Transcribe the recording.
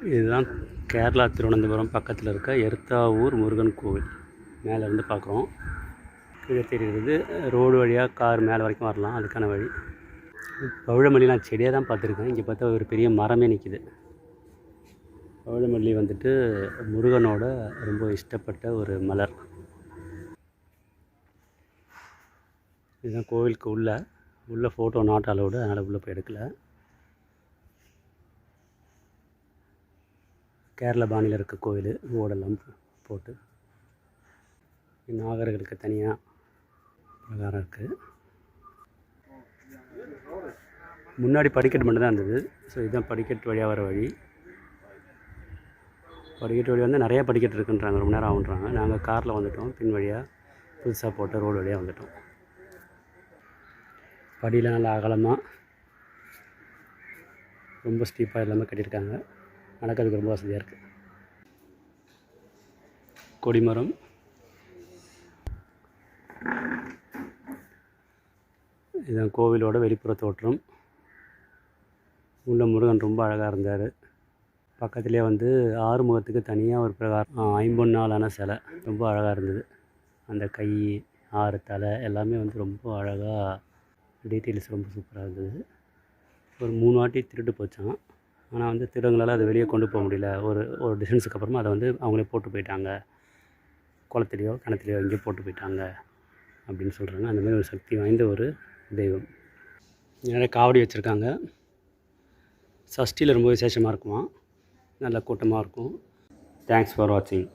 இதுதான் கேரளா திருவனந்தபுரம் பக்கத்தில் இருக்க எர்த்தாவூர் முருகன் கோவில். மேலேருந்து பார்க்குறோம். கீழே தெரிகிறது ரோடு வழியாக கார் மேலே வரைக்கும் வரலாம், அதுக்கான வழி. பவழமல்லி நான் செடியாக தான் பார்த்துருக்கேன். இங்கே பார்த்தா ஒரு பெரிய மரமே நிற்கிது. பவழமல்லி வந்துட்டு முருகனோட ரொம்ப இஷ்டப்பட்ட ஒரு மலர். இதுதான் கோவிலுக்கு உள்ள ஃபோட்டோ நாட் அலவுடு, அதனால் உள்ளே போய் எடுக்கலை. கேரளா பாணியில் இருக்க கோவில், ஓடெல்லாம் போட்டு. நாகர்களுக்கு தனியாக பிரகாரம் இருக்குது. முன்னாடி படிக்கட்டு மட்டும் தான் இருந்தது. ஸோ இதுதான் படிக்கட்டு வழியாக வர வழி. படிக்கட்டு வழி வந்து நிறையா படிக்கட்டு இருக்குன்றாங்க, ரொம்ப நேரம் ஆகுன்றாங்க. நாங்கள் காரில் வந்துவிட்டோம், பின் வழியாக புதுசாக போட்ட ரோடு வழியாக வந்துவிட்டோம். படியில் நல்லா அகலமாக ரொம்ப ஸ்டீப்பாக எல்லாமே கட்டியிருக்காங்க. நடக்கிறதுக்கு ரொம்ப வசதியாக இருக்குது. கொடிமரம், இதுதான் கோவிலோட வெளிப்புற தோற்றம். உள்ள முருகன் ரொம்ப அழகாக இருந்தார். பக்கத்துலேயே வந்து ஆறுமுகத்துக்கு தனியாக ஒரு பிரகாரம், ஐம்பொன்னாலான சிலை ரொம்ப அழகாக இருந்தது. அந்த கை, 6 தலை எல்லாமே வந்து ரொம்ப அழகாக, டீட்டெயில்ஸ் ரொம்ப சூப்பராக இருந்தது. ஒரு 3 வாட்டி திருட்டு போச்சான். ஆனால் வந்து திருடங்களால் அதை வெளியே கொண்டு போக முடியல. ஒரு டிஸ்டன்ஸுக்கு அப்புறமா அதை வந்து அவங்களே போட்டு போயிட்டாங்க. குளத்துலையோ கிணத்துலையோ எங்கேயோ போட்டு போயிட்டாங்க அப்படின்னு சொல்கிறாங்க. அந்தமாதிரி ஒரு சக்தி வாய்ந்த ஒரு தெய்வம். நிறைய காவடி வச்சுருக்காங்க. சஷ்டியில் ரொம்ப விசேஷமாக இருக்குமா, நல்ல கூட்டமாக இருக்கும். தேங்க்ஸ் ஃபார் வாட்சிங்.